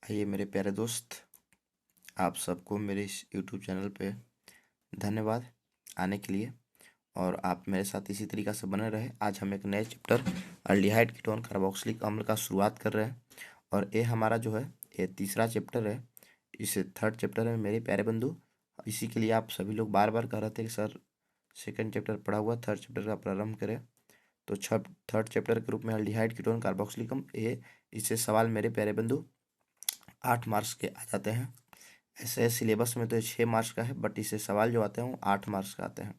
आइए मेरे प्यारे दोस्त, आप सबको मेरे इस YouTube चैनल पे धन्यवाद आने के लिए। और आप मेरे साथ इसी तरीक़ा से बने रहे। आज हम एक नए चैप्टर अल्डिहाइड कीटोन कार्बोक्सिलिक अम्ल का शुरुआत कर रहे हैं। और ये हमारा जो है ये तीसरा चैप्टर है। इस थर्ड चैप्टर में मेरे प्यारे बंधु, इसी के लिए आप सभी लोग बार बार कह रहे थे कि सर सेकंड चैप्टर पढ़ा हुआ, थर्ड चैप्टर का प्रारंभ करें। तो थर्ड चैप्टर के रूप में अल्डिहाइड कीटोन कार्बोक्सिलिक अम्ल, ये इससे सवाल मेरे प्यारे बंधु 8 मार्क्स के आ जाते हैं। ऐसे सिलेबस में तो ये 6 मार्क्स का है, बट इससे सवाल जो आते हैं वो 8 मार्क्स का आते हैं।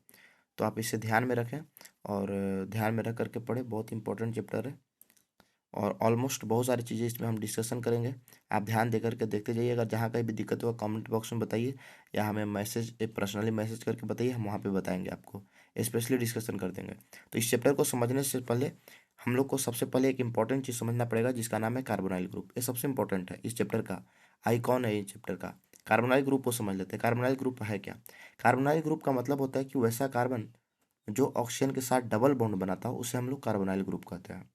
तो आप इसे ध्यान में रखें और ध्यान में रख करके पढ़ें। बहुत इंपॉर्टेंट चैप्टर है और ऑलमोस्ट बहुत सारी चीज़ें इसमें हम डिस्कशन करेंगे। आप ध्यान दे करके देखते जाइए। अगर जहाँ कहीं भी दिक्कत होगा कमेंट बॉक्स में बताइए, या हमें पर्सनली मैसेज करके बताइए, हम वहाँ पे बताएंगे आपको, स्पेशली डिस्कशन कर देंगे। तो इस चैप्टर को समझने से पहले हम लोग को सबसे पहले एक इंपॉर्टेंट चीज़ समझना पड़ेगा, जिसका नाम है कार्बोनाइल ग्रुप। ये सबसे इंपॉर्टेंट है इस चैप्टर का। आइकॉन है इस चैप्टर का। कार्बोनाइल ग्रुप को समझ लेते हैं। कार्बोनाइल ग्रुप है क्या? कार्बोनाइल ग्रुप का मतलब होता है कि वैसा कार्बन जो ऑक्सीजन के साथ डबल बॉन्ड बनाता हो, उसे हम लोग कार्बोनाइल ग्रुप कहते हैं।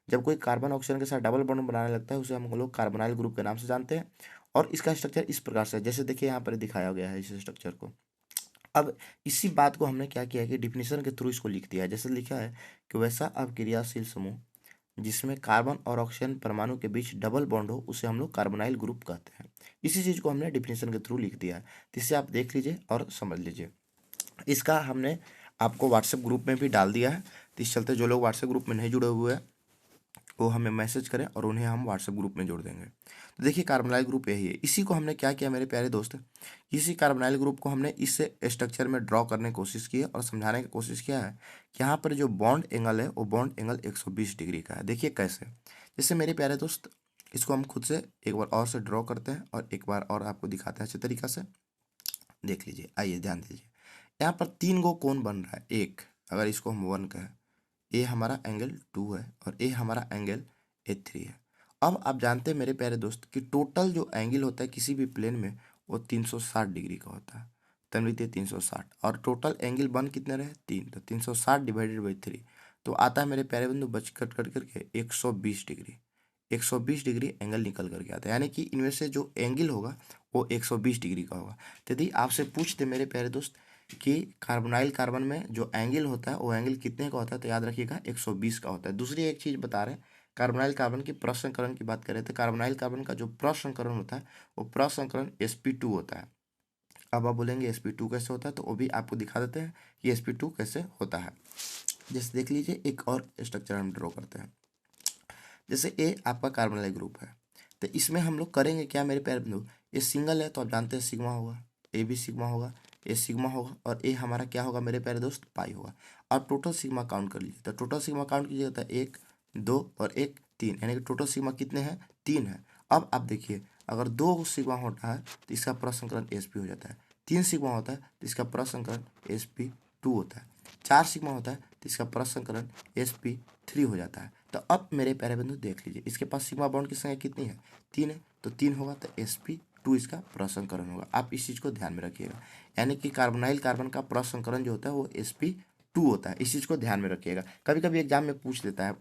जब कोई कार्बन ऑक्सीजन के साथ डबल बॉन्ड बनाने लगता है, उसे हम लोग कार्बोनाइल ग्रुप के नाम से जानते हैं। और इसका स्ट्रक्चर इस प्रकार से है, जैसे देखिए यहाँ पर दिखाया गया है इस स्ट्रक्चर को। अब इसी बात को हमने क्या किया है कि डिफिनेशन के थ्रू इसको लिख दिया है। जैसे लिखा है कि वैसा अक्रियाशील समूह जिसमें कार्बन और ऑक्सीजन परमाणु के बीच डबल बॉन्ड हो, उसे हम लोग कार्बोनाइल ग्रुप कहते हैं। इसी चीज़ को हमने डिफिनेशन के थ्रू लिख दिया है। तो इसे आप देख लीजिए और समझ लीजिए। इसका हमने आपको व्हाट्सएप ग्रुप में भी डाल दिया है। तो इस चलते जो लोग व्हाट्सएप ग्रुप में नहीं जुड़े हुए हैं वो हमें मैसेज करें और उन्हें हम व्हाट्सएप ग्रुप में जोड़ देंगे। तो देखिए कार्बोनाइल ग्रुप यही है। इसी को हमने क्या किया मेरे प्यारे दोस्त, इसी कार्बोनाइल ग्रुप को हमने इस स्ट्रक्चर में ड्रॉ करने की कोशिश की है और समझाने की कोशिश किया है कि यहाँ पर जो बॉन्ड एंगल है वो बॉन्ड एंगल 120 डिग्री का है। देखिए कैसे, जैसे मेरे प्यारे दोस्त, इसको हम खुद से एक बार और से ड्रॉ करते हैं और एक बार और आपको दिखाते हैं अच्छे तरीका से। देख लीजिए, आइए ध्यान दीजिए। यहाँ पर 3 गो कोण बन रहा है। एक, अगर इसको हम 1 कहें, ये हमारा एंगल 2 है और ये हमारा एंगल A3 है। अब आप जानते हैं मेरे प्यारे दोस्त कि टोटल जो एंगल होता है किसी भी प्लेन में वो 360 डिग्री का होता है। तब लिखते हैं 360, और टोटल एंगल बन कितने रहे? 3। तो 360 डिवाइडेड बाई 3 तो आता है मेरे प्यारे बंधु बच कट कट करके 120 डिग्री। 120 डिग्री एंगल निकल करके आता है, यानी कि इनमें से जो एंगल होगा वो 120 डिग्री का होगा। तो यदि आपसे पूछते मेरे प्यारे दोस्त कि कार्बोनाइल कार्बन में जो एंगल होता है वो एंगल कितने का होता है, तो याद रखिएगा 120 का होता है। दूसरी एक चीज़ बता रहे हैं, कार्बोनाइल कार्बन की प्रसंकरण की बात करें तो कार्बोनाइल कार्बन का जो प्रसंकरण होता है वो प्रसंकरण sp2 होता है। अब आप बोलेंगे sp2 कैसे होता है, तो वो भी आपको दिखा देते हैं कि sp2 कैसे होता है। जैसे देख लीजिए, एक और स्ट्रक्चर हम ड्रॉ करते हैं। जैसे ए आपका कार्बोनाइल ग्रुप है, तो इसमें हम लोग करेंगे क्या मेरे प्यारे बंधु, ये सिंगल है तो आप जानते हैं सिग्मा होगा, ए भी सिग्मा होगा, ए सिग्मा होगा, और ए हमारा क्या होगा मेरे प्यारे दोस्त, पाई होगा। अब टोटल सिग्मा काउंट कर लीजिए, तो टोटल सिग्मा काउंट कीजिएगा तो 1 2 और 1 3, यानी कि टोटल सिग्मा कितने हैं? 3 है। अब आप देखिए, अगर 2 सिग्मा होता है तो इसका प्रसंकरण sp हो जाता है। 3 सिग्मा होता है तो इसका प्रसंकरण sp2 होता है। 4 सिग्मा होता है तो इसका प्रसंकरण sp3 हो जाता है। तो अब मेरे प्यारे बंधु देख लीजिए, इसके पास सिग्मा बॉन्ड की संख्या कितनी है? 3 है, तो 3 होगा तो sp2 इसका प्रसंकरण होगा। आप इस चीज़ को ध्यान में रखिएगा, यानी कि कार्बोनाइल कार्बन का प्रसंकरण जो होता है वो sp2 होता है। इस चीज़ को ध्यान में रखिएगा। कभी कभी एग्जाम में पूछ लेता है,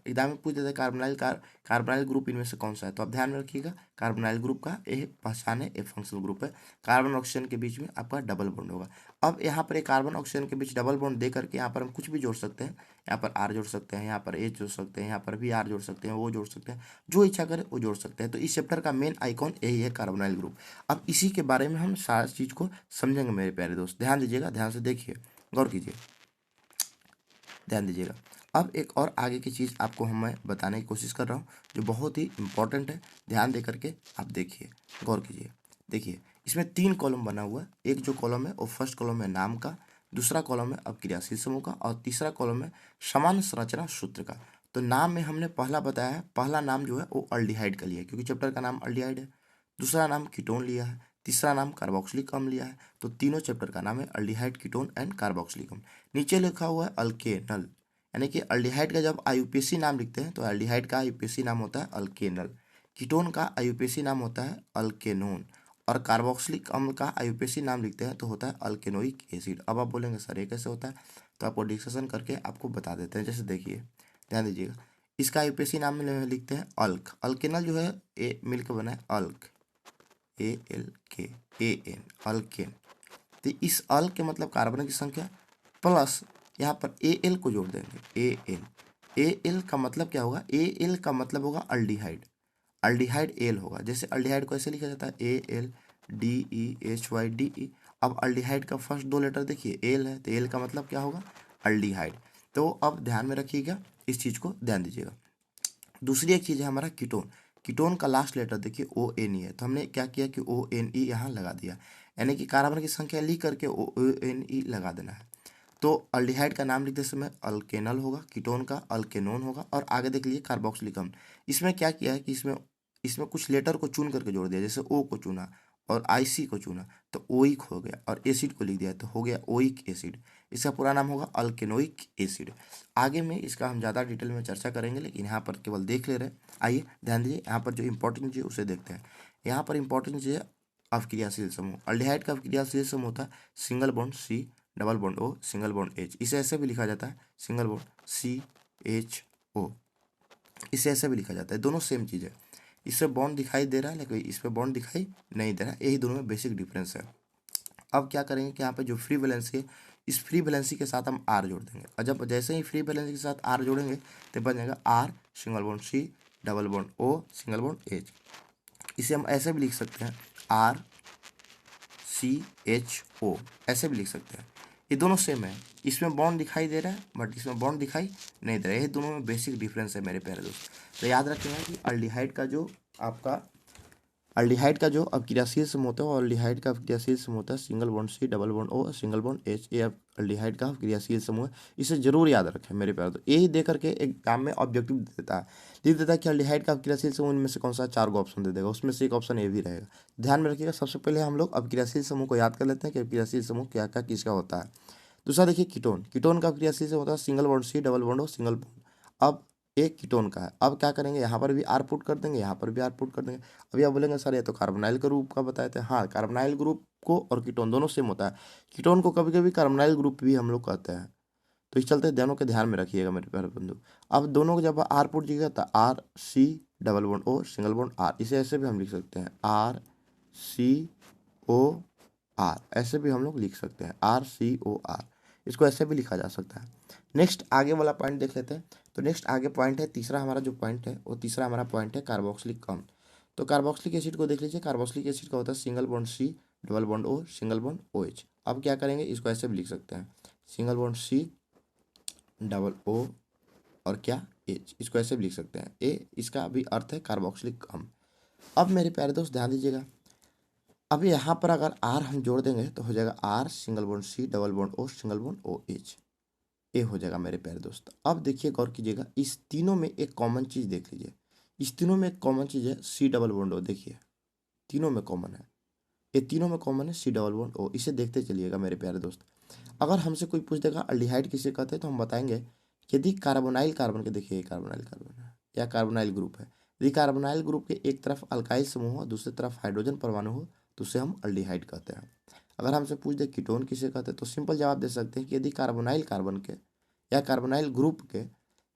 कार्बोनाइल ग्रुप इनमें से कौन सा है, तो आप ध्यान में रखिएगा कार्बोनाइल ग्रुप का ये पहचान है, ये फंक्शनल ग्रुप है। कार्बन ऑक्सीजन के बीच में आपका डबल बॉन्ड होगा। अब यहाँ पर एक कार्बन ऑक्सीजन के बीच डबल बॉन्ड दे करके यहाँ पर हम कुछ भी जोड़ सकते हैं। यहाँ पर R जोड़ सकते हैं, यहाँ पर H जोड़ सकते हैं, यहाँ पर भी R जोड़ सकते हैं, वो जोड़ सकते हैं, जो इच्छा करे वो जोड़ सकते हैं। तो इस चैप्टर का मेन आइकॉन यही है, कार्बोनाइल ग्रुप। अब इसी के बारे में हम सारी चीज़ को समझेंगे मेरे प्यारे दोस्त। ध्यान दीजिएगा, ध्यान से देखिए, गौर कीजिए, ध्यान दीजिएगा। अब एक और आगे की चीज़ आपको मैं बताने की कोशिश कर रहा हूँ जो बहुत ही इंपॉर्टेंट है। ध्यान दे करके आप देखिए, गौर कीजिए। देखिए, इसमें 3 कॉलम बना हुआ है। एक जो कॉलम है वो फर्स्ट कॉलम है नाम का, दूसरा कॉलम है अक्रियाशील समूह का, और तीसरा कॉलम है समान संरचना सूत्र का। तो नाम में हमने पहला बताया है, पहला नाम जो है वो अल्डिहाइड का लिया है, क्योंकि चैप्टर का नाम अल्डिहाइड है। दूसरा नाम कीटोन लिया है, तीसरा नाम कार्बोक्सिलिक अम्ल लिया है। तो तीनों चैप्टर का नाम है अल्डिहाइड, कीटोन एंड कार्बोक्सिलिक अम्ल। नीचे लिखा हुआ है अल्केनल, यानी कि अल्डिहाइड का जब आईयूपीएसी नाम लिखते हैं तो अल्डिहाइड का आईयूपीएसी नाम होता है अल्केनल, कीटोन का आईयूपीएसी नाम होता है अल्केनोन, और कार्बोक्सिलिक अम्ल का आईयूपीएसी नाम लिखते हैं तो होता है अल्केनोइक एसिड। अब आप बोलेंगे सर ये कैसे होता है, तो आपको डिस्कशन करके आपको बता देते हैं। जैसे देखिए, ध्यान दीजिएगा, इसका आईयूपीएसी नाम में लिखते हैं अल्क, अल्केनल जो है ये मिलकर बना है अल्क, ALKAN, अल्केन। तो इस अल के मतलब कार्बन की संख्या प्लस यहाँ पर Al को जोड़ देंगे, Al का मतलब क्या होगा, Al का मतलब होगा अल्डिहाइड, अल्डिहाइड एल होगा। जैसे अल्डिहाइड को ऐसे लिखा जाता है ALDEHYDE। अब अल्डिहाइड का फर्स्ट दो लेटर देखिए एल है, तो एल का मतलब क्या होगा, अल्डिहाइड। तो अब ध्यान में रखिएगा, इस चीज़ को ध्यान दीजिएगा। दूसरी एक चीज़ है हमारा कीटोन। कीटोन का लास्ट लेटर देखिए ONE है, तो हमने क्या किया कि ONE यहाँ लगा दिया, यानी कि कार्बन की संख्या लिख करके ONE लगा देना है। तो अल्डिहाइड का नाम लिखते समय अल्केनल होगा, कीटोन का अल्केनोन होगा, और आगे देख लीजिए कार्बोक्सिलिक अम्ल। इसमें क्या किया है कि इसमें इसमें कुछ लेटर को चुन करके जोड़ दिया, जैसे O को चुना और IC को चुना तो ओइक हो गया, और एसिड को लिख दिया तो हो गया ओइक एसिड। इसका पूरा नाम होगा अल्केनोइक एसिड। आगे में इसका हम ज़्यादा डिटेल में चर्चा करेंगे, लेकिन यहाँ पर केवल देख ले रहे हैं। आइए ध्यान दीजिए, यहाँ पर जो इंपॉर्टेंट चीज़ है उसे देखते हैं। यहाँ पर इंपॉर्टेंट चीज़ है अवक्रियाशील समूह। अल्डिहाइड का अवक्रियाशील समूह होता है single bond C, double bond O, single bond H। इसे ऐसे भी लिखा जाता है सिंगल बॉन्ड CHO, इसे ऐसे भी लिखा जाता है। दोनों सेम चीज़ है, इससे बॉन्ड दिखाई दे रहा है लेकिन इस पर बॉन्ड दिखाई नहीं दे रहा है, यही दोनों में बेसिक डिफरेंस है। अब क्या करेंगे कि यहाँ पे जो फ्री वैलेंसी है, इस फ्री वैलेंसी के साथ हम R जोड़ देंगे, और जब जैसे ही फ्री वैलेंसी के साथ R जोड़ेंगे तो बन जाएगा R single bond C, double bond O, single bond H। इसे हम ऐसे भी लिख सकते हैं RCHO, ऐसे भी लिख सकते हैं। ये दोनों सेम है, इसमें बॉन्ड दिखाई दे रहा है बट इसमें बॉन्ड दिखाई नहीं दे रहा है, ये दोनों में बेसिक डिफरेंस है मेरे प्यारे दोस्त। तो याद रखिएगा कि अल्डिहाइड का जो आपका अल्डिहाइड का जो अवक्रियाशील समूह होता है, और अल्डिहाइड का अवक्रियाशील समूह होता है single bond C, double bond O, single bond H। ये अल्डिहाइड का अवक्रियाशील समूह है, इसे जरूर याद रखें मेरे प्यारे दोस्त। यही दे करके एग्जाम में ऑब्जेक्टिव दे देता है, लिख देता है कि अल्डिहाइड का अवक्रियाशील समूह इनमें से कौन सा, 4 गो ऑप्शन दे देगा, उसमें से एक ऑप्शन ए भी रहेगा। ध्यान में रखिएगा, सबसे पहले हम लोग अवक्रियाशील समूह को याद कर लेते हैं कि अवक्रियाशील समूह क्या क्या किसका होता है। दूसरा देखिए कीटोन, कीटोन का अवक्रियाशील समूह होता है single bond C, double bond O, single bond. अब एक कीटोन का है, अब क्या करेंगे, यहाँ पर भी R पुट कर देंगे, यहाँ पर भी R पुट कर देंगे। अभी आप बोलेंगे सर ये तो कार्बोनाइल ग्रुप का बताए थे। हाँ, कार्बोनाइल ग्रुप को और कीटोन दोनों सेम होता है। कीटोन को कभी कभी कार्बोनाइल ग्रुप भी हम लोग कहते हैं, तो इस चलते दोनों के ध्यान में रखिएगा मेरे प्यारे बंधु। अब दोनों को जब R पुट दीजिएगा तो RC, double bond O, single bond R। इसे ऐसे भी हम लिख सकते हैं RCOR, ऐसे भी हम लोग लिख सकते हैं RCOR, इसको ऐसे भी लिखा जा सकता है। नेक्स्ट आगे वाला पॉइंट देख लेते हैं। तो नेक्स्ट आगे पॉइंट है तीसरा, हमारा जो पॉइंट है वो तीसरा हमारा पॉइंट है कार्बोक्सिलिक अम्ल। तो कार्बोक्सिलिक एसिड को देख लीजिए, कार्बोक्सिलिक एसिड का होता है single bond C, double bond O, single bond OH। अब क्या करेंगे, इसको ऐसे भी लिख सकते हैं single bond C, double O और क्या H, इसको ऐसे भी लिख सकते हैं A। इसका भी अर्थ है कार्बोक्सिलिक अम्ल। अब मेरे प्यारे दोस्त ध्यान दीजिएगा, अब यहाँ पर अगर R हम जोड़ देंगे तो हो जाएगा R single bond C, double bond O, single bond OH, ये हो जाएगा मेरे प्यारे दोस्त। अब देखिए गौर कीजिएगा, इस तीनों में एक कॉमन चीज़ देख लीजिए, इस तीनों में एक कॉमन चीज़ है C, डबल बॉन्ड O। देखिए तीनों में कॉमन है, ये तीनों में कॉमन है C, डबल बॉन्ड O। इसे देखते चलिएगा मेरे प्यारे दोस्त। अगर हमसे कोई पूछ देगा अल्डिहाइड किसे कहते हैं, तो हम बताएंगे यदि कार्बोनाइल कार्बन के, देखिए कार्बोनाइल कार्बन है या कार्बोनाइल ग्रुप है, यदि कार्बोनाइल ग्रुप के एक तरफ अल्काइल समूह हो, दूसरी तरफ हाइड्रोजन परमाणु हो, तो उसे हम अल्डिहाइड कहते हैं। अगर हमसे पूछ दे कीटोन किसे कहते हैं, तो सिंपल जवाब दे सकते हैं कि यदि कार्बोनाइल कार्बन के या कार्बोनाइल ग्रुप के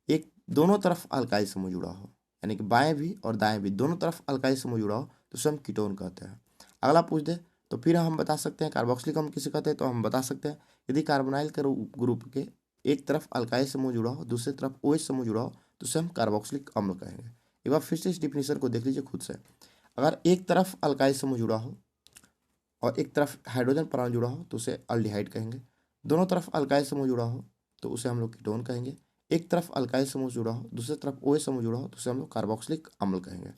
एक दोनों तरफ अल्काइल समूह जुड़ा हो, यानी कि बाएं भी और दाएं भी दोनों तरफ अल्काइल समूह जुड़ा हो, तो उसे हम कीटोन कहते हैं। अगला पूछ दे तो फिर हम बता सकते हैं कार्बोक्सिलिक अम्ल किसे कहते हैं, तो हम बता सकते हैं यदि कार्बोनाइल के ग्रुप के एक तरफ अल्काइल समूह जुड़ा हो, दूसरी तरफ OH समूह जुड़ा हो, तो उसे हम कार्बोक्सिलिक अम्ल कहेंगे। एक बार फिर से इस डिफिनेशन को देख लीजिए खुद से। अगर एक तरफ अल्काइल समूह जुड़ा हो और एक तरफ हाइड्रोजन परमाणु जुड़ा हो, तो उसे अल्डिहाइड कहेंगे। दोनों तरफ अल्काइल समूह जुड़ा हो तो उसे हम लोग कीटोन कहेंगे। एक तरफ अल्काइल समूह जुड़ा हो, दूसरी तरफ OH समूह जुड़ा हो, तो उसे हम लोग कार्बोक्सिलिक अम्ल कहेंगे।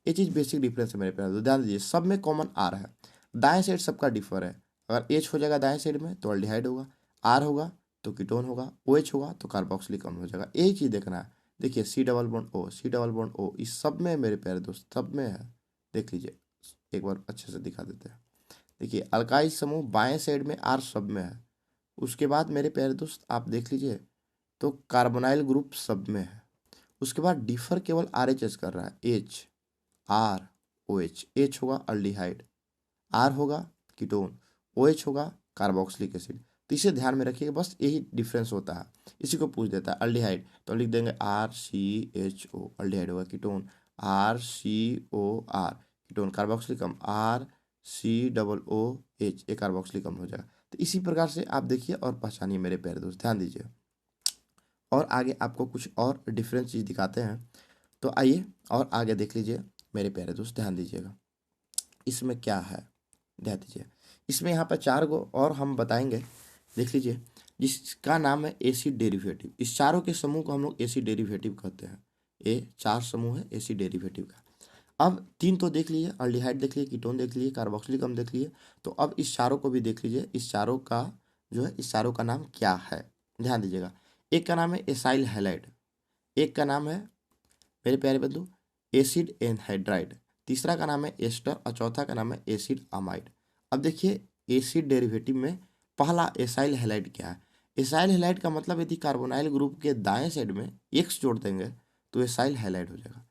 ये चीज़ बेसिक डिफरेंस है मेरे प्यारे, ध्यान दीजिए सब में कॉमन R है, दाएं साइड सबका डिफर है। अगर H हो जाएगा दाएं साइड में तो अल्डिहाइड होगा, R होगा तो कीटोन होगा, OH होगा तो कार्बोक्सिलिक अम्ल हो जाएगा। एक चीज़ देखना है, देखिए C, double bond O, C, double bond O, इस सब में मेरे प्यारे दोस्त सब में है। देख लीजिए एक बार अच्छे से दिखा देते हैं। देखिए अल्काइल समूह बाएं साइड में R सब में है। उसके बाद मेरे प्यारे दोस्त आप देख लीजिए तो कार्बोनाइल ग्रुप सब में है। उसके बाद डिफर केवल RHS कर रहा है, HROH, H होगा अल्डिहाइड, R होगा कीटोन, OH होगा कार्बोक्सिलिक एसिड। तो इसे ध्यान में रखिएगा, बस यही डिफरेंस होता है। इसी को पूछ देता है अल्डिहाइड तो लिख देंगे RCHO, अल्डिहाइड होगा। कीटोन RCOR, कीटोन कार्बोक्सिलिक अम्ल RCOOH, एक कार्बोक्सिलिक अम्ल हो जाएगा। तो इसी प्रकार से आप देखिए और पहचानिए मेरे प्यारे दोस्त, ध्यान दीजिए। और आगे आपको कुछ और डिफरेंट चीज़ दिखाते हैं, तो आइए और आगे देख लीजिए मेरे प्यारे दोस्त, ध्यान दीजिएगा इसमें क्या है, ध्यान दीजिए। इसमें यहाँ पर 4 गो और हम बताएंगे, देख लीजिए, जिसका नाम है एसिड डेरिवेटिव। इस चारों के समूह को हम लोग एसिड डेरिवेटिव कहते हैं। ये 4 समूह है एसिड डेरिवेटिव का। अब 3 तो देख लीजिए, अल्डिहाइड देख लीजिए, कीटोन देख लीजिए, कार्बोक्सिलिक अम्ल देख लीजिए। तो अब इस चारों को भी देख लीजिए, इस चारों का जो है, इस चारों का नाम क्या है, ध्यान दीजिएगा। एक का नाम है एसाइल हैलाइड, एक का नाम है मेरे प्यारे बंधु एसिड एनहाइड्राइड, तीसरा का नाम है एस्टर और चौथा का नाम है एसिड अमाइड। अब देखिए एसिड डेरिवेटिव में पहला एसाइल हैलाइड क्या है। एसाइल हैलाइड का मतलब यदि कार्बोनाइल ग्रुप के दाएं साइड में एक्स जोड़ देंगे तो एसाइल हैलाइड हो जाएगा।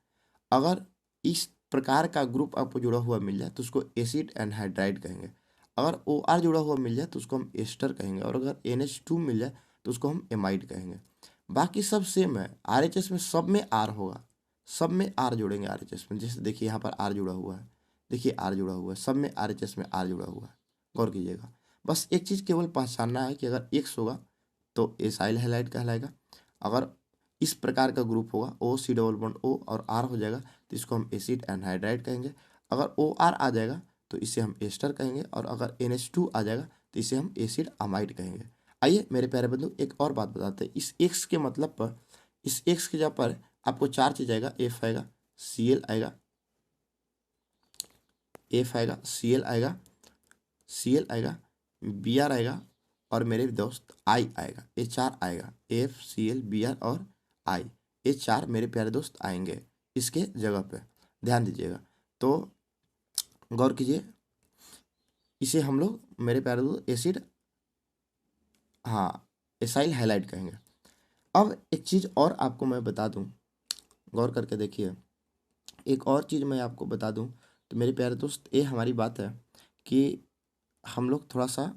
अगर इस प्रकार का ग्रुप आपको जुड़ा हुआ मिल जाए तो उसको एसिड एनहाइड्राइड कहेंगे। अगर ओ आर जुड़ा हुआ मिल जाए तो उसको हम एस्टर कहेंगे, और अगर NH2 मिल जाए तो उसको हम एमाइड कहेंगे। बाकी सब सेम है, RHS में सब में आर होगा, सब में आर जोड़ेंगे RHS में। जैसे देखिए यहाँ पर आर जुड़ा हुआ है, देखिए आर जुड़ा हुआ है, सब में RHS में आर जुड़ा हुआ है, गौर कीजिएगा। बस एक चीज़ केवल पहचानना है कि अगर एक्स होगा तो एसाइल हैलाइड कहलाएगा, अगर इस प्रकार का ग्रुप होगा OC डबल बॉन्ड O और R हो जाएगा तो इसको हम एसिड एनहाइड्राइड कहेंगे। अगर OR आ जाएगा तो इसे हम एस्टर कहेंगे, और अगर NH2 आ जाएगा तो इसे हम एसिड अमाइड कहेंगे। आइए मेरे प्यारे बंधु एक और बात बताते हैं, इस एक्स के मतलब पर, इस एक्स के जगह पर आपको 4 चीज आएगा, F आएगा, Cl आएगा, F आएगा, Cl आएगा, Cl आएगा, Br आएगा, और मेरे दोस्त I आएगा। ये 4 आएगा, F Cl Br और I, ये 4 मेरे प्यारे दोस्त आएंगे इसके जगह पे, ध्यान दीजिएगा। तो गौर कीजिए, इसे हम लोग मेरे प्यारे दोस्त एसिड, हाँ, एसाइल हैलाइड कहेंगे। अब एक चीज़ और आपको मैं बता दूं, गौर करके देखिए, एक और चीज़ मैं आपको बता दूं, तो मेरे प्यारे दोस्त ये हमारी बात है कि हम लोग थोड़ा सा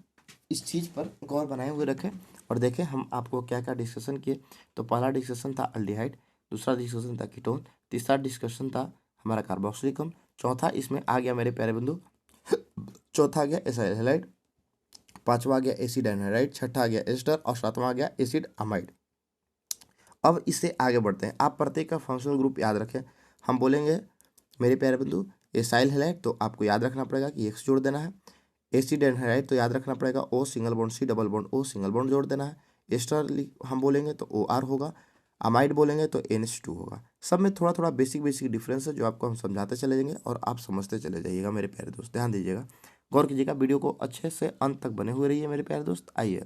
इस चीज़ पर गौर बनाए हुए रखें और देखें हम आपको क्या क्या डिस्कशन किए। तो पहला डिस्कशन था अल्डिहाइड, दूसरा डिस्कशन था कीटोन, तीसरा डिस्कशन था हमारा कार्बोक्सिलिक अम्ल, चौथा इसमें आ गया मेरे प्यारे बंधु, चौथा आ गया एसाइल हैलाइड, पांचवा आ गया एसिड एनहाइड्राइड, छठा आ गया एस्टर, और सातवां आ गया एसिड अमाइड। अब इससे आगे बढ़ते हैं, आप प्रत्येक का फंक्शनल ग्रुप याद रखें। हम बोलेंगे मेरे प्यारे बंधु एसाइल हैलाइड, तो आपको याद रखना पड़ेगा कि एक्स जोड़ देना है। एसिड एनहाइड्राइड तो याद रखना पड़ेगा O single bond C double bond O single bond जोड़ देना है। एस्टर हम बोलेंगे तो OR होगा, अमाइड बोलेंगे तो NH2 होगा। सब में थोड़ा थोड़ा बेसिक बेसिक डिफरेंस है जो आपको हम समझाते चले जाएंगे और आप समझते चले जाइएगा मेरे प्यारे दोस्त, ध्यान दीजिएगा, गौर कीजिएगा, वीडियो को अच्छे से अंत तक बने हुए रहिए मेरे प्यारे दोस्त। आइए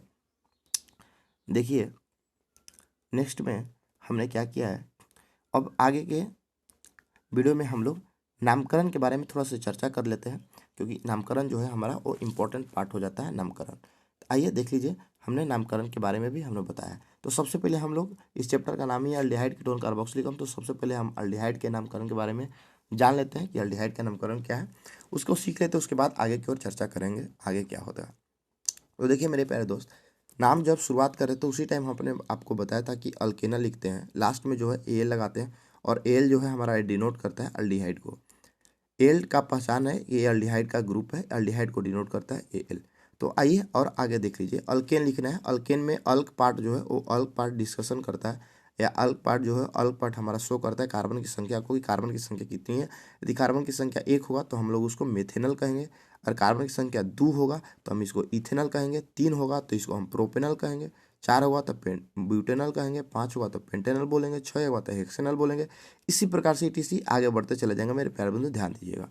देखिए नेक्स्ट में हमने क्या किया है। अब आगे के वीडियो में हम लोग नामकरण के बारे में थोड़ा सा चर्चा कर लेते हैं, क्योंकि नामकरण जो है हमारा वो इम्पोर्टेंट पार्ट हो जाता है नामकरण। आइए देख लीजिए, हमने नामकरण के बारे में भी हमने बताया। तो सबसे पहले हम लोग, इस चैप्टर का नाम ही है अल्डिहाइड कीटोन कार्बोक्सिलिक अम्ल, तो सबसे पहले हम अल्डिहाइड के नामकरण के बारे में जान लेते हैं कि अल्डिहाइड का नामकरण क्या है, उसको सीख लेते हैं, उसके बाद आगे की ओर चर्चा करेंगे आगे क्या होता है। तो देखिए मेरे प्यारे दोस्त, नाम जब शुरुआत करें तो उसी टाइम हमने आपको बताया था कि अल्केना लिखते हैं, लास्ट में जो है एल लगाते हैं, और एल जो है हमारा डिनोट करता है अल्डिहाइड को। एल का पहचान है, ये अल्डिहाइड का ग्रुप है, अल्डिहाइड को डिनोट करता है एल। तो आइए और आगे देख लीजिए, अल्केन लिखना है। अल्केन में अल्क पार्ट जो है वो अल्क पार्ट डिस्कशन करता है, या अल्क पार्ट जो है अल्क पार्ट हमारा शो करता है कार्बन की संख्या को, कि कार्बन की संख्या कितनी है। यदि कार्बन की संख्या 1 होगा तो हम लोग उसको मेथेनल कहेंगे, और कार्बन की संख्या 2 होगा तो हम इसको इथेनल कहेंगे, 3 होगा तो इसको हम प्रोपेनल कहेंगे, 4 होगा तो ब्यूटेनल कहेंगे, 5 होगा तो पेंटेनल बोलेंगे, 6 होगा तो हेक्सेनल बोलेंगे। इसी प्रकार से ETC आगे बढ़ते चले जाएंगे मेरे प्यारे बंधु, ध्यान दीजिएगा।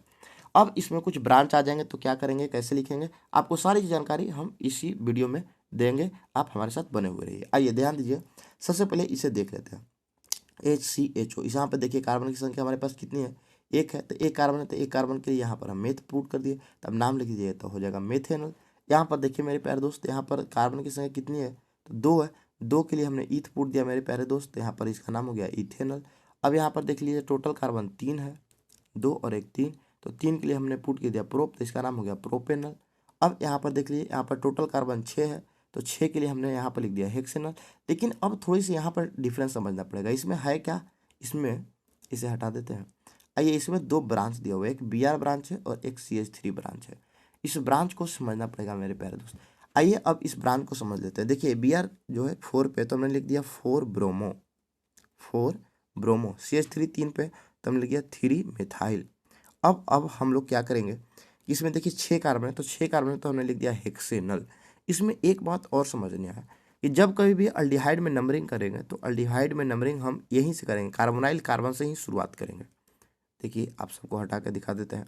अब इसमें कुछ ब्रांच आ जाएंगे तो क्या करेंगे, कैसे लिखेंगे, आपको सारी जानकारी हम इसी वीडियो में देंगे, आप हमारे साथ बने हुए रहिए। आइए ध्यान दीजिए, सबसे पहले इसे देख लेते हैं, HCHO। यहाँ पे देखिए कार्बन की संख्या हमारे पास कितनी है, 1 है, तो 1 कार्बन है, तो 1 कार्बन के लिए यहाँ पर हम मेथ पुट कर दिए, तब नाम लिख दीजिए तो हो जाएगा मेथेनल। यहाँ पर देखिए मेरे प्यारे दोस्त, यहाँ पर कार्बन की संख्या कितनी है, तो 2 है, 2 के लिए हमने ईथ पुट दिया मेरे प्यारे दोस्त, यहाँ पर इसका नाम हो गया इथेनल। अब यहाँ पर देख लीजिए टोटल कार्बन 3 है, 2 और 1 3, तो 3 के लिए हमने पुट कर दिया प्रोप, तो इसका नाम हो गया प्रोपेनल। अब यहाँ पर देख लीजिए, यहाँ पर टोटल कार्बन 6 है, तो 6 के लिए हमने यहाँ पर लिख दिया हेक्सेनल। लेकिन अब थोड़ी सी यहाँ पर डिफरेंस समझना पड़ेगा, इसमें है क्या, इसमें इसे हटा देते हैं। आइए इसमें दो ब्रांच दिया हुआ है, एक Br ब्रांच है और एक CH3 ब्रांच है। इस ब्रांच को समझना पड़ेगा मेरे प्यारे दोस्त। आइए अब इस ब्रांच को समझ लेते हैं। देखिए Br जो है 4 पे तो हमने लिख दिया 4 ब्रोमो, 4 ब्रोमो। CH3 3 पे तो हमने लिख दिया 3 मिथाइल। अब हम लोग क्या करेंगे, इसमें देखिए 6 कार्बन है तो 6 कार्बन है तो हमने लिख दिया हेक्सेनल। इसमें एक बात और समझनी है कि जब कभी भी अल्डिहाइड में नंबरिंग करेंगे तो अल्डिहाइड में नंबरिंग हम यहीं से करेंगे, कार्बोनाइल कार्बन से ही शुरुआत करेंगे। देखिए आप सबको हटा के दिखा देते हैं,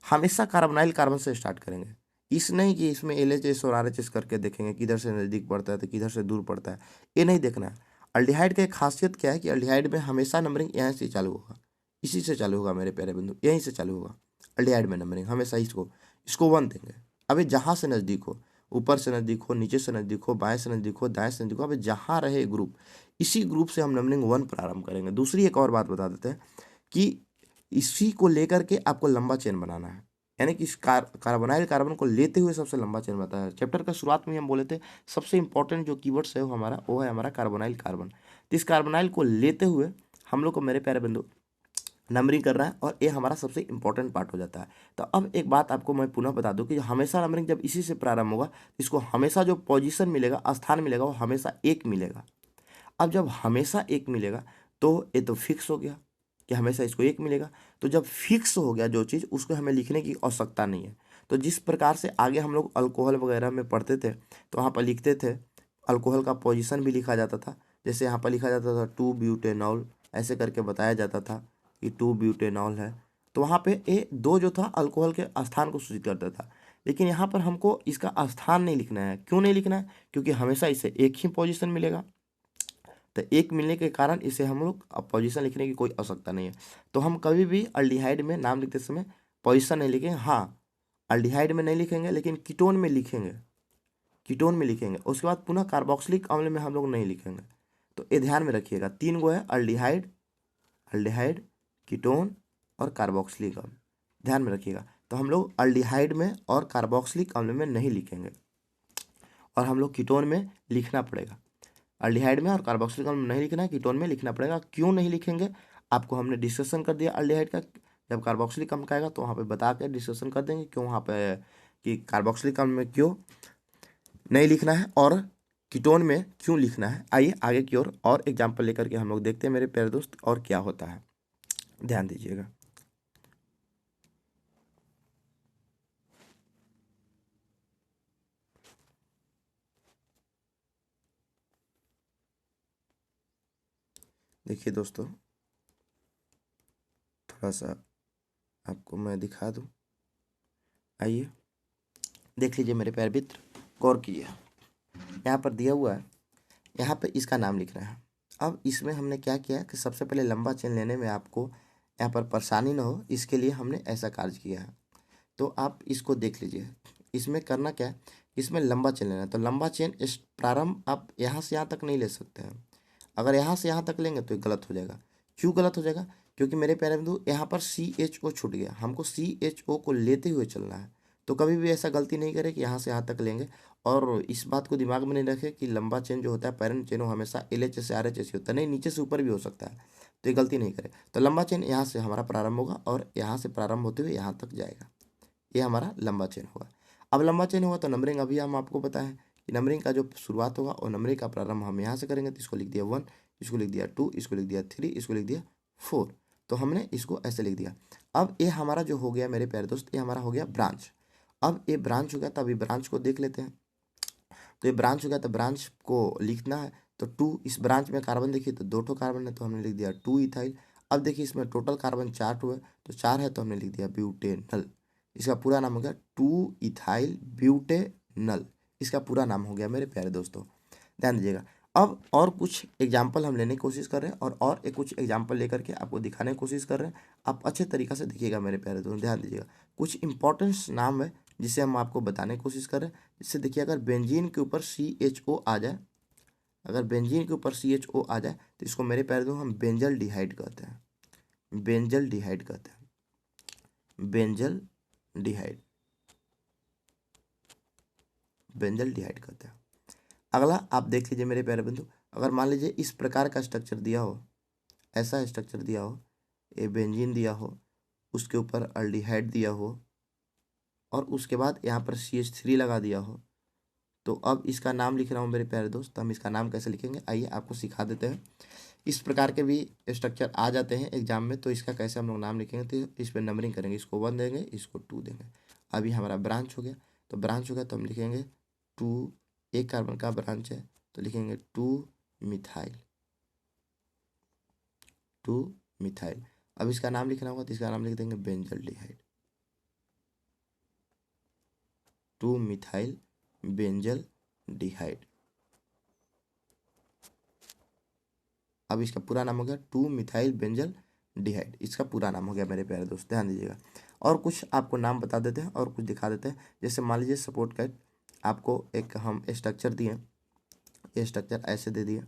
हमेशा कार्बोनाइल कार्बन से स्टार्ट करेंगे। इस नहीं कि इसमें LHS और RH करके देखेंगे किधर से नज़दीक पड़ता है तो किधर से दूर पड़ता है, ये नहीं देखना है। अल्डिहाइड का एक खासियत क्या है कि अल्डिहाइड में हमेशा नंबरिंग यहाँ से चालू होगा, इसी से चालू होगा मेरे प्यारे बंधु, यहीं से चालू होगा अल्डिहाइड में नंबरिंग हमेशा। इसको 1 देंगे। अभी जहाँ से नज़दीक हो, ऊपर से नज़दीक हो, नीचे से नज़दीक हो, बाएं से नज़दीक हो, दाएं से नज़दीक हो, अभी जहाँ रहे ग्रुप, इसी ग्रुप से हम नंबरिंग 1 प्रारंभ करेंगे। दूसरी एक और बात बता देते हैं कि इसी को लेकर के आपको लंबा चेन बनाना है, यानी कि इस कार्बोनाइल कार्बन को लेते हुए सबसे लंबा चेन बताया है। चैप्टर का शुरुआत में हम बोले थे सबसे इंपॉर्टेंट जो कीवर्ड्स है वो है हमारा कार्बोनाइल कार्बन। तो इस कार्बोनाइल को लेते हुए हम लोग को मेरे प्यारे बंधु नंबरिंग करना है और ये हमारा सबसे इंपॉर्टेंट पार्ट हो जाता है। तो अब एक बात आपको मैं पुनः बता दूं कि हमेशा नंबरिंग जब इसी से प्रारंभ होगा, इसको हमेशा जो पोजीशन मिलेगा, स्थान मिलेगा, वो हमेशा 1 मिलेगा। अब जब हमेशा 1 मिलेगा तो ये तो फिक्स हो गया कि हमेशा इसको 1 मिलेगा। तो जब फिक्स हो गया जो चीज़, उसको हमें लिखने की आवश्यकता नहीं है। तो जिस प्रकार से आगे हम लोग अल्कोहल वगैरह में पढ़ते थे तो वहाँ पर लिखते थे, अल्कोहल का पोजीशन भी लिखा जाता था। जैसे यहाँ पर लिखा जाता था 2 ब्यूटेनॉल, ऐसे करके बताया जाता था कि 2 ब्यूटेनॉल है। तो वहाँ पे ये 2 जो था अल्कोहल के स्थान को सूचित करता था। लेकिन यहाँ पर हमको इसका स्थान नहीं लिखना है। क्यों नहीं लिखना है? क्योंकि हमेशा इसे एक ही पोजीशन मिलेगा। तो 1 मिलने के कारण इसे हम लोग अब पोजीशन लिखने की कोई आवश्यकता नहीं है। तो हम कभी भी अल्डिहाइड में नाम लिखते समय पोजीशन नहीं लिखेंगे। हाँ, अल्डिहाइड में नहीं लिखेंगे लेकिन कीटोन में लिखेंगे, कीटोन में लिखेंगे। उसके बाद पुनः कार्बोक्सिलिक अम्ल में हम लोग नहीं लिखेंगे। तो ये ध्यान में रखिएगा, 3 गो है अल्डिहाइड, अल्डिहाइड, कीटोन और कार्बोक्सिलिक अम्ल, ध्यान में रखिएगा। तो हम लोग अल्डिहाइड में और कार्बोक्सिलिक अम्ल में नहीं लिखेंगे और हम लोग कीटोन में लिखना पड़ेगा। अल्डिहाइड में और कार्बोक्सिलिक अम्ल में नहीं लिखना है, कीटोन में लिखना पड़ेगा। क्यों नहीं लिखेंगे आपको हमने डिस्कशन कर दिया अल्डिहाइड का। जब कार्बोक्सिलिक अम्ल का आएगा तो वहाँ पे बता के डिस्कशन कर देंगे क्यों वहाँ पे, कि कार्बोक्सिलिक अम्ल में क्यों नहीं लिखना है और कीटोन में क्यों लिखना है। आइए आगे की ओर और एग्जाम्पल लेकर के हम लोग देखते हैं मेरे प्यारे दोस्त और क्या होता है, ध्यान दीजिएगा। देखिए दोस्तों, थोड़ा सा आपको मैं दिखा दूं, आइए देख लीजिए मेरे प्यारे मित्र, गौर कीजिए। यहाँ पर दिया हुआ है, यहाँ पे इसका नाम लिखना है। अब इसमें हमने क्या किया कि सबसे पहले लंबा चेन लेने में आपको यहाँ पर परेशानी ना हो, इसके लिए हमने ऐसा कार्य किया है। तो आप इसको देख लीजिए, इसमें करना क्या है, इसमें लंबा चेन लेना है। तो लंबा चेन इस प्रारंभ आप यहाँ से यहाँ तक नहीं ले सकते हैं। अगर यहाँ से यहाँ तक लेंगे तो ये गलत हो जाएगा। क्यों गलत हो जाएगा? क्योंकि मेरे प्यारे बिंदु यहाँ पर CHO छूट गया, हमको CHO को लेते हुए चलना है। तो कभी भी ऐसा गलती नहीं करें कि यहाँ से यहाँ तक लेंगे। और इस बात को दिमाग में नहीं रखें कि लंबा चेन जो होता है पैरेंट चेन वो हमेशा LHS से RHS होता है, नहीं, नीचे से ऊपर भी हो सकता है। तो ये गलती नहीं करें। तो लंबा चेन यहाँ से हमारा प्रारंभ होगा और यहाँ से प्रारंभ होते हुए यहाँ तक जाएगा, ये हमारा लंबा चेन होगा। अब लंबा चेन हुआ तो नंबरिंग अभी हम आपको बताएं कि नंबरिंग का जो शुरुआत होगा और नंबरिंग का प्रारंभ हम यहाँ से करेंगे। तो इसको लिख दिया 1, इसको लिख दिया 2, इसको लिख दिया 3, इसको लिख दिया 4। तो हमने इसको ऐसे लिख दिया। अब ये हमारा जो हो गया मेरे प्यारे दोस्त, ये हमारा हो गया ब्रांच। अब ये ब्रांच हो गया, तो अभी ब्रांच को देख लेते हैं। तो ये ब्रांच हो गया, तो ब्रांच को लिखना है। तो 2, इस ब्रांच में कार्बन देखिए तो 2 ठो कार्बन है तो हमने लिख दिया 2 इथाइल। अब देखिए इसमें टोटल कार्बन 4 ठो है, तो 4 है तो हमने लिख दिया ब्यूटेनल। इसका पूरा नाम हो गया 2 इथाइल ब्यूटेनल, इसका पूरा नाम हो गया मेरे प्यारे दोस्तों, ध्यान दीजिएगा। अब और कुछ एग्जाम्पल हम लेने की कोशिश कर रहे हैं और एक कुछ एग्जाम्पल लेकर के आपको दिखाने की कोशिश कर रहे हैं। आप अच्छे तरीक़ा से देखिएगा मेरे प्यारे दोस्तों, ध्यान दीजिएगा। कुछ इंपॉर्टेंस नाम है जिसे हम आपको बताने की कोशिश कर रहे हैं। इससे देखिए, अगर बेंजीन के ऊपर CHO आ जाए, अगर बेंजीन के ऊपर CHO आ जाए तो इसको मेरे प्यारे दोस्तों हम बेंजल डिहाइड कहते हैं, बेंजल डिहाइड कहते हैं, बेंजल डिहाइड, बेंजल डिहाइड कहते हैं। अगला आप देख लीजिए मेरे प्यारे बंधु, अगर मान लीजिए इस प्रकार का स्ट्रक्चर दिया हो, ऐसा स्ट्रक्चर दिया हो, ए बेंजीन दिया हो, उसके ऊपर अल्डिहाइड दिया हो और उसके बाद यहाँ पर CH3 लगा दिया हो, तो अब इसका नाम लिख रहा हूँ मेरे प्यारे दोस्त। हम इसका नाम कैसे लिखेंगे, आइए आपको सिखा देते हैं। इस प्रकार के भी स्ट्रक्चर आ जाते हैं एग्जाम में, तो इसका कैसे हम लोग नाम लिखेंगे, तो इस पर नंबरिंग करेंगे, इसको 1 देंगे, इसको 2 देंगे। अभी हमारा ब्रांच हो गया, तो ब्रांच हो गया तो हम लिखेंगे 2, एक कार्बन का ब्रांच है तो लिखेंगे 2 मिथाइल, 2 मिथाइल। अब इसका नाम लिखना होगा तो इसका नाम लिख देंगे बेंजल्डिहाइड, 2 मिथाइल बेंजल्डिहाइड। अब इसका पूरा नाम हो गया 2 मिथाइल बेंजल्डिहाइड, इसका पूरा नाम हो गया मेरे प्यारे दोस्त, ध्यान दीजिएगा। और कुछ आपको नाम बता देते हैं और कुछ दिखा देते हैं। जैसे मान लीजिए सपोर्ट कैट, आपको एक हम स्ट्रक्चर दिए, ये स्ट्रक्चर ऐसे दे दिए,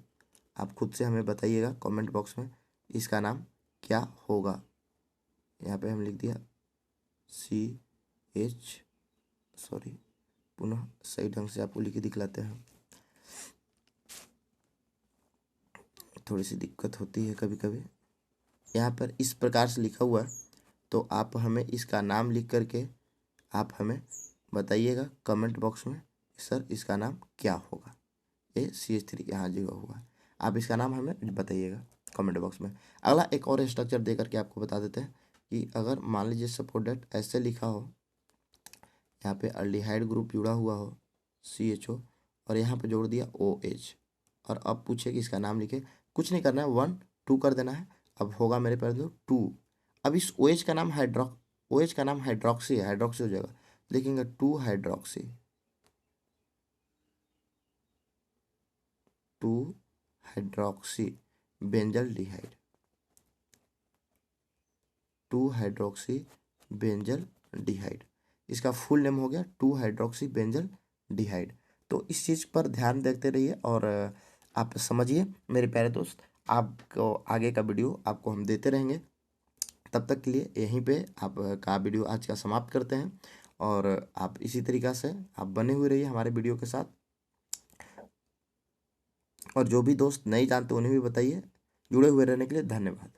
आप खुद से हमें बताइएगा कमेंट बॉक्स में इसका नाम क्या होगा। यहाँ पे हम लिख दिया पुनः सही ढंग से आपको लिख के दिखलाते हैं, थोड़ी सी दिक्कत होती है कभी कभी। यहाँ पर इस प्रकार से लिखा हुआ है, तो आप हमें इसका नाम लिख करके आप हमें बताइएगा कमेंट बॉक्स में, सर इसका नाम क्या होगा। ये CH3 यहाँ जगह हुआ, आप इसका नाम हमें बताइएगा कमेंट बॉक्स में। अगला एक और स्ट्रक्चर दे करके आपको बता देते हैं कि अगर मान लीजिए सपोर्ट डेट ऐसे लिखा हो, यहाँ पे अल्डिहाइड ग्रुप जुड़ा हुआ हो CHO और यहाँ पे जोड़ दिया OH, और अब पूछे कि इसका नाम लिखे, कुछ नहीं करना है, 1 2 कर देना है। अब होगा मेरे पास 2। अब इस OH का नाम OH का नाम हाइड्रोक्सी है, हाइड्रोक्सी हो जाएगा, लिखेंगे 2 hydroxy, 2 hydroxy benzaldehyde, 2 hydroxy benzaldehyde. इसका फुल नेम हो गया 2 हाइड्रोक्सी बेंजल्डिहाइड। तो इस चीज़ पर ध्यान देते रहिए और आप समझिए मेरे प्यारे दोस्त। आपको आगे का वीडियो आपको हम देते रहेंगे, तब तक के लिए यहीं पे आप का वीडियो आज का समाप्त करते हैं। और आप इसी तरीक़ा से आप बने हुए रहिए हमारे वीडियो के साथ, और जो भी दोस्त नहीं जानते उन्हें भी बताइए। जुड़े हुए रहने के लिए धन्यवाद।